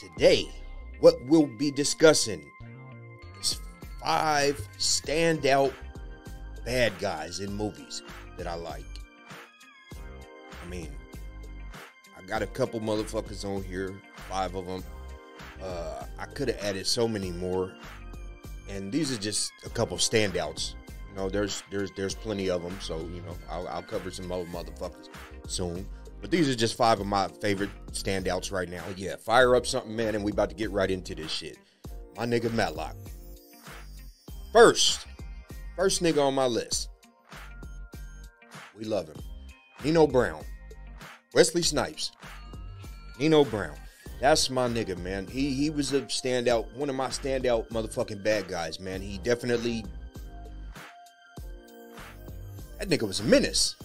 Today, what we'll be discussing is 5 standout bad guys in movies that I like. I mean, I got a couple motherfuckers on here, 5 of them. I could have added so many more, and these are just a couple standouts. You know, there's plenty of them, so you know I'll cover some other motherfuckers soon. But these are just 5 of my favorite standouts right now. Yeah, fire up something, man, and we about to get right into this shit. My nigga Matlock. First nigga on my list. We love him. Nino Brown. Wesley Snipes. Nino Brown. That's my nigga, man. He was a standout, one of my standout motherfucking bad guys, man. He definitely... That nigga was a menace.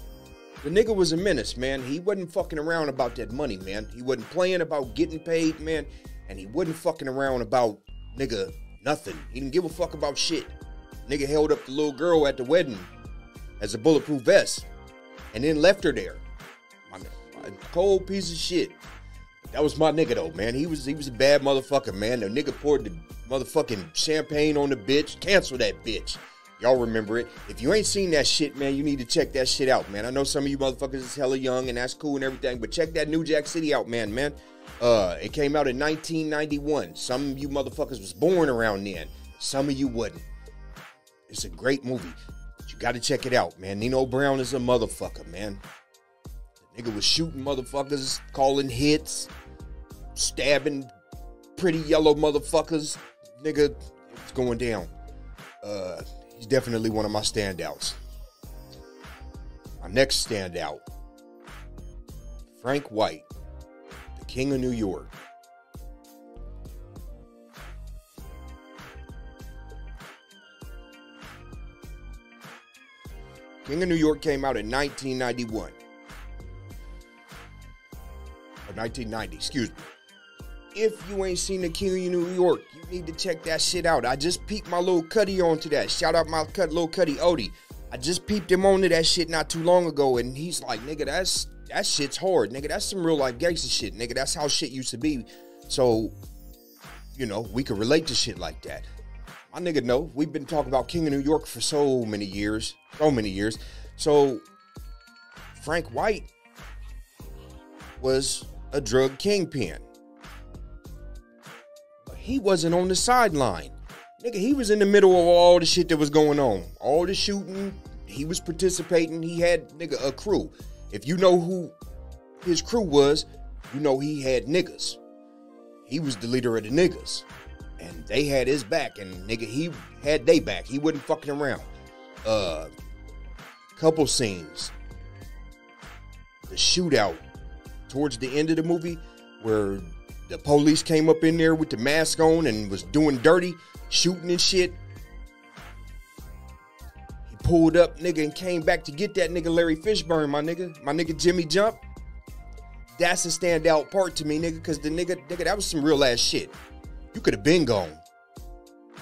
The nigga was a menace, man. He wasn't fucking around about that money, man. He wasn't playing about getting paid, man. And he wasn't fucking around about, nigga, nothing. He didn't give a fuck about shit. Nigga held up the little girl at the wedding as a bulletproof vest and then left her there. My cold piece of shit. That was my nigga, though, man. He was a bad motherfucker, man. The nigga poured the motherfucking champagne on the bitch. Cancel that bitch. Y'all remember it. If you ain't seen that shit, man, you need to check that shit out, man. I know some of you motherfuckers is hella young, and that's cool and everything, but check that New Jack City out, man. It came out in 1991. Some of you motherfuckers was born around then. Some of you wasn't. It's a great movie. But you got to check it out, man. Nino Brown is a motherfucker, man. The nigga was shooting motherfuckers, calling hits, stabbing pretty yellow motherfuckers. Nigga, it was going down. He's definitely one of my standouts. My next standout, Frank White, the King of New York. King of New York came out in 1991. Or 1990, excuse me. If you ain't seen the King of New York, you need to check that shit out. I just peeped my little Cuddy onto that. Shout out my little Cuddy Odie. I just peeped him onto that shit not too long ago, and he's like, nigga, that shit's hard, nigga. That's some real life gangster shit, nigga. That's how shit used to be. So, you know, we could relate to shit like that. My nigga know. We've been talking about King of New York for so many years. So, Frank White was a drug kingpin. He wasn't on the sideline. Nigga, he was in the middle of all the shit that was going on. All the shooting, he was participating. He had, nigga, a crew. If you know who his crew was, you know he had niggas. He was the leader of the niggas. And they had his back. And, nigga, he had they back. He wasn't fucking around. Couple scenes. The shootout towards the end of the movie where the police came up in there with the mask on and was doing dirty, shooting and shit. He pulled up, nigga, and came back to get that nigga Larry Fishburne, my nigga. My nigga Jimmy Jump. That's a standout part to me, nigga, because the nigga, that was some real ass shit. You could have been gone.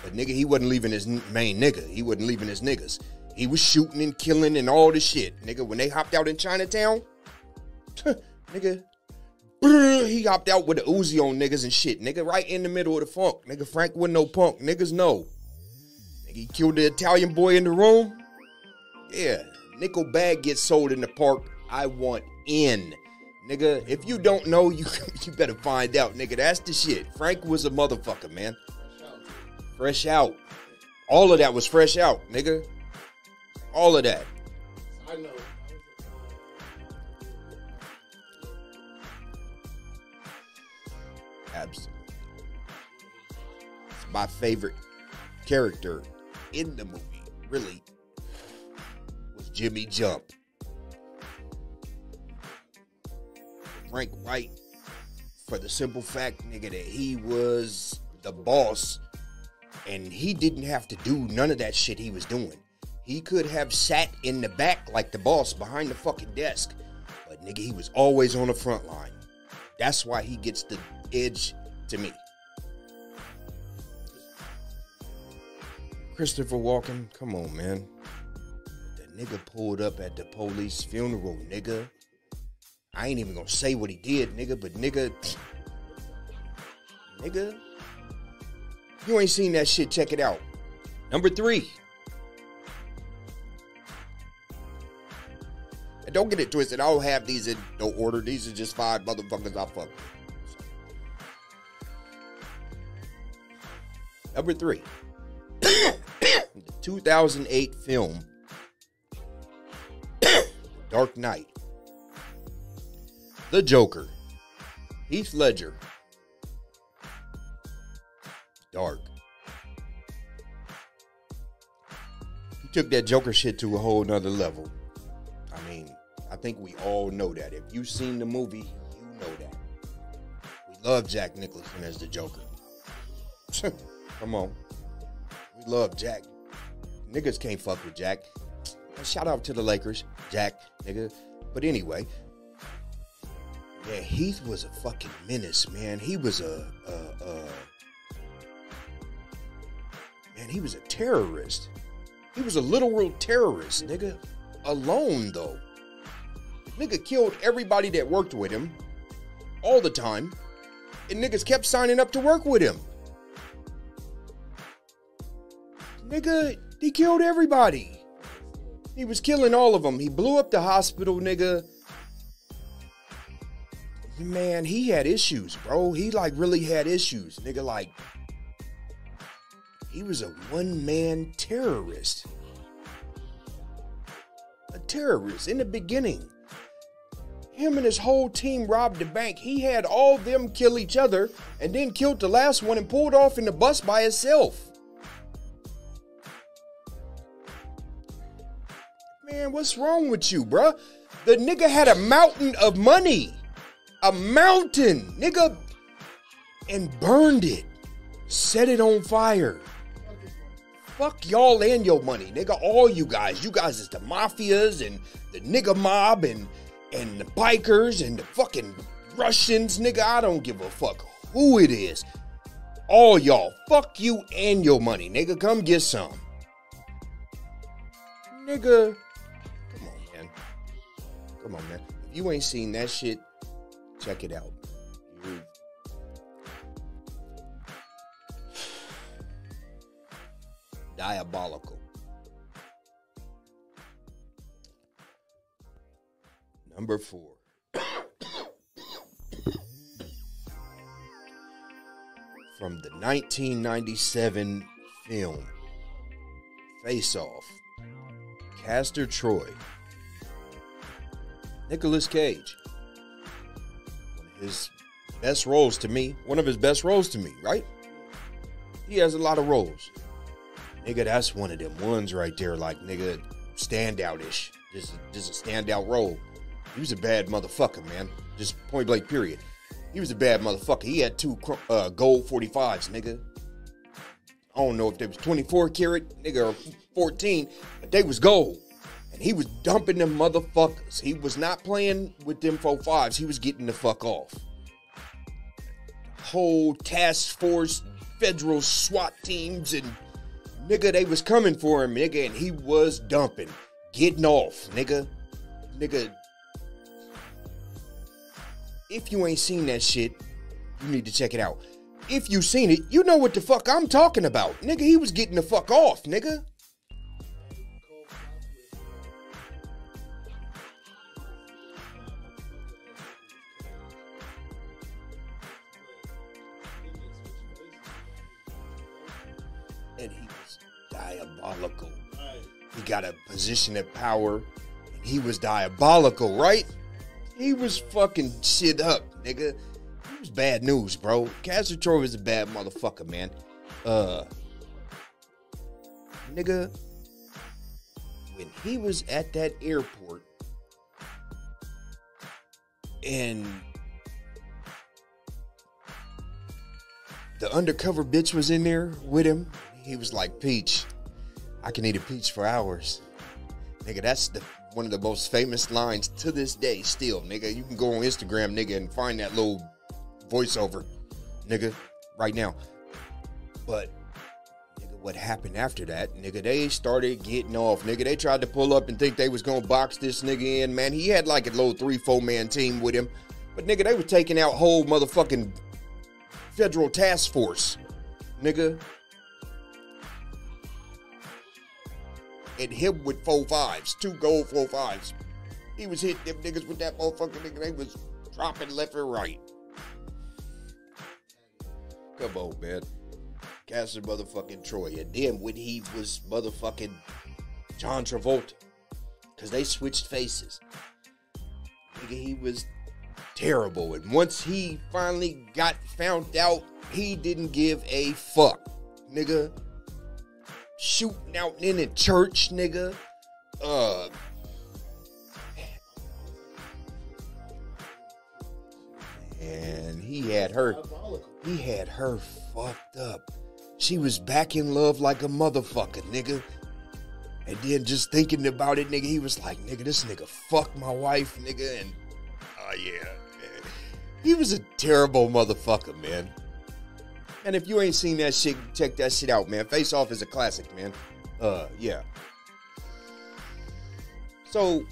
But, nigga, he wasn't leaving his main nigga. He wasn't leaving his niggas. He was shooting and killing and all the shit. Nigga, when they hopped out in Chinatown, nigga, he hopped out with the Uzi on niggas and shit. Nigga, right in the middle of the funk. Nigga, Frank wasn't no punk. Niggas know. Nigga, he killed the Italian boy in the room. Yeah. Nickel bag gets sold in the park. I want in. Nigga, if you don't know, you better find out. Nigga, that's the shit. Frank was a motherfucker, man. Fresh out. All of that was fresh out, nigga. All of that. I know. Absolutely. It's my favorite character in the movie, really, was Jimmy Jump. Frank White, for the simple fact, nigga, that he was the boss and he didn't have to do none of that shit he was doing. He could have sat in the back like the boss behind the fucking desk, but nigga, he was always on the front line. That's why he gets the edge to me. Christopher Walken, come on, man. The nigga pulled up at the police funeral, nigga. I ain't even gonna say what he did, nigga, but nigga, nigga. You ain't seen that shit, check it out. Number 3. And don't get it twisted. I don't have these in no order. These are just 5 motherfuckers I fuck with. Number 3. The 2008 film Dark Knight. The Joker. Heath Ledger. Dark. He took that Joker shit to a whole nother level. I mean, I think we all know that. If you've seen the movie, you know that. We love Jack Nicholson as the Joker. Come on. We love Jack. Niggas can't fuck with Jack. Shout out to the Lakers. Jack, nigga. But anyway. Yeah, Heath was a fucking menace, man. He was man, he was a terrorist. He was a literal terrorist, nigga. Alone, though. Nigga killed everybody that worked with him all the time. And niggas kept signing up to work with him. Nigga, he killed everybody. He was killing all of them. He blew up the hospital, nigga. Man, he had issues, bro. He, like, really had issues. Nigga, like, he was a one-man terrorist. A terrorist in the beginning. Him and his whole team robbed the bank. He had all them kill each other and then killed the last one and pulled off in the bus by himself. Man, what's wrong with you, bruh? The nigga had a mountain of money. A mountain, nigga. And burned it. Set it on fire. Fuck y'all and your money, nigga. All you guys. You guys is the mafias and the nigga mob and the bikers and the fucking Russians, nigga. I don't give a fuck who it is. All y'all. Fuck you and your money, nigga. Come get some. Nigga. Come on, man. Come on, man. If you ain't seen that shit, check it out. Diabolical. Number 4. From the 1997 film Face Off, Castor Troy, Nicolas Cage. His best roles to me, one of his best roles to me, right? He has a lot of roles. Nigga, that's one of them ones right there, like, nigga, standout-ish. Just a standout role. He was a bad motherfucker, man. Just point blank, period. He was a bad motherfucker. He had 2 gold 45s, nigga. I don't know if they was 24 karat, nigga, or 14, but they was gold. And he was dumping them motherfuckers. He was not playing with them 45s. He was getting the fuck off. Whole task force, federal SWAT teams, and nigga, they was coming for him, nigga, and he was dumping. Getting off, nigga. Nigga. If you ain't seen that shit, you need to check it out. If you seen it, you know what the fuck I'm talking about. Nigga, he was getting the fuck off, nigga. And he was diabolical. He got a position of power, and he was diabolical, right? He was fucking shit up, nigga. He was bad news, bro. Castor Troy was a bad motherfucker, man. Nigga, when he was at that airport, and the undercover bitch was in there with him, he was like, Peach, I can eat a peach for hours. Nigga, that's one of the most famous lines to this day still, nigga. You can go on Instagram, nigga, and find that little voiceover, nigga, right now. But, nigga, what happened after that, nigga, they started getting off, nigga. They tried to pull up and think they was gonna box this nigga in, man. He had like a little 3-4 man team with him. But, nigga, they were taking out whole motherfucking Federal Task Force, nigga. And him with 4.5s, 2 gold 4.5s. He was hitting them niggas with that motherfucking nigga. They was dropping left and right. Come on, man. Castor motherfucking Troy. And then when he was motherfucking John Travolta, because they switched faces. Nigga, he was terrible. And once he finally got found out, he didn't give a fuck. Nigga. Shooting out in a church, nigga. And he had her fucked up. She was back in love like a motherfucker, nigga. And then just thinking about it, nigga, he was like, nigga, this nigga fucked my wife, nigga. And, yeah, man. He was a terrible motherfucker, man. And if you ain't seen that shit, check that shit out, man. Face Off is a classic, man. Yeah. So,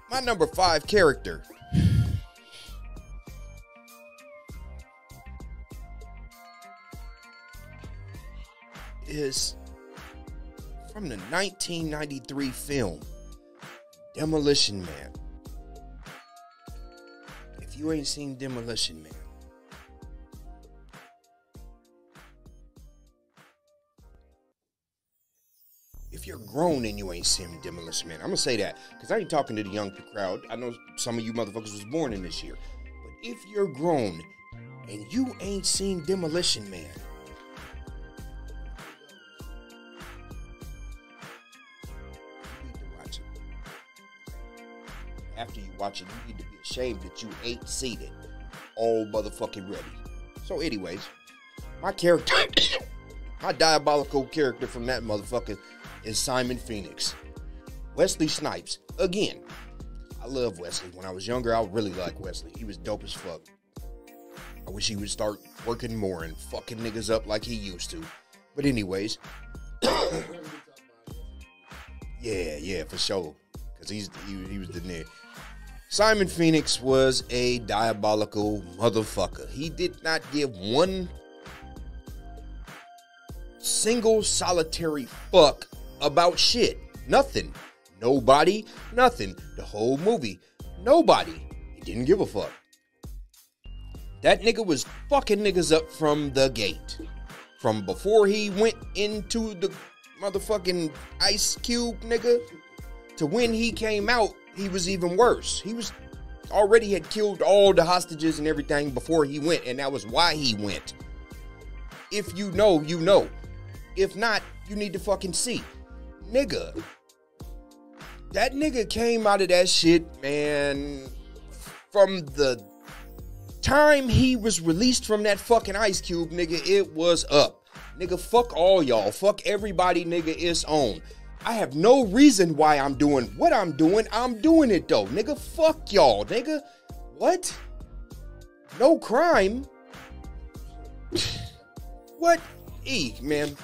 my number 5 character is from the 1993 film Demolition Man. If you ain't seen Demolition Man, if you're grown and you ain't seen Demolition Man, I'm gonna say that because I ain't talking to the young crowd. I know some of you motherfuckers was born in this year, but if you're grown and you ain't seen Demolition Man, you need to watch it. After you watch it, you need to be ashamed that you ain't seen it all motherfucking ready. So anyways, my character, my diabolical character from that motherfucker is Simon Phoenix. Wesley Snipes. Again, I love Wesley. When I was younger, I really liked Wesley. He was dope as fuck. I wish he would start working more and fucking niggas up like he used to. But anyways. yeah, for sure. Because he was the nigga. Simon Phoenix was a diabolical motherfucker. He did not give one single solitary fuck about shit. Nothing. Nobody. Nothing. The whole movie. Nobody. He didn't give a fuck. That nigga was fucking niggas up from the gate. From before he went into the motherfucking ice cube, nigga, to when he came out, he was even worse. He was already had killed all the hostages and everything before he went, and that was why he went. If you know, you know. If not, you need to fucking see. Nigga. That nigga came out of that shit, man, from the time he was released from that fucking ice cube, nigga, it was up. Nigga, fuck all y'all. Fuck everybody, nigga, it's on. I have no reason why I'm doing what I'm doing. I'm doing it, though. Nigga, fuck y'all, nigga. What? No crime? What? Man.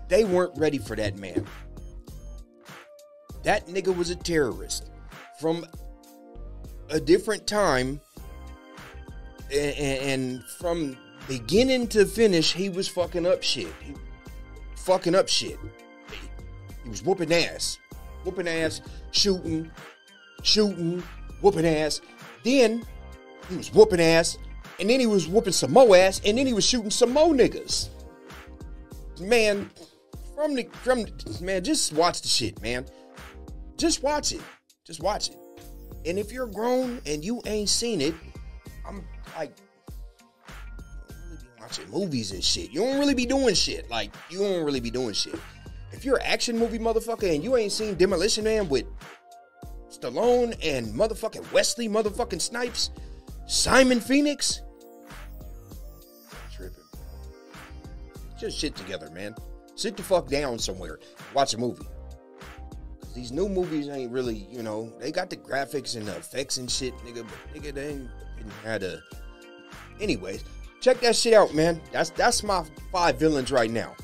They weren't ready for that man. That nigga was a terrorist from a different time, and from beginning to finish, he was fucking up shit. He was whooping ass, shooting, whooping ass. Then he was whooping ass, and then he was whooping some more ass, and then he was shooting some more niggas. Man, man, just watch the shit, man. Just watch it. Just watch it. And if you're grown and you ain't seen it, I'm like, you don't really be watching movies and shit. You don't really be doing shit. Like, you don't really be doing shit. If you're an action movie motherfucker and you ain't seen Demolition Man with Stallone and motherfucking Wesley motherfucking Snipes, Simon Phoenix, tripping. Just shit together, man. Sit the fuck down somewhere. Watch a movie. These new movies ain't really, you know, they got the graphics and the effects and shit, nigga, but nigga, they ain't had a... Anyways, check that shit out, man. That's my 5 villains right now.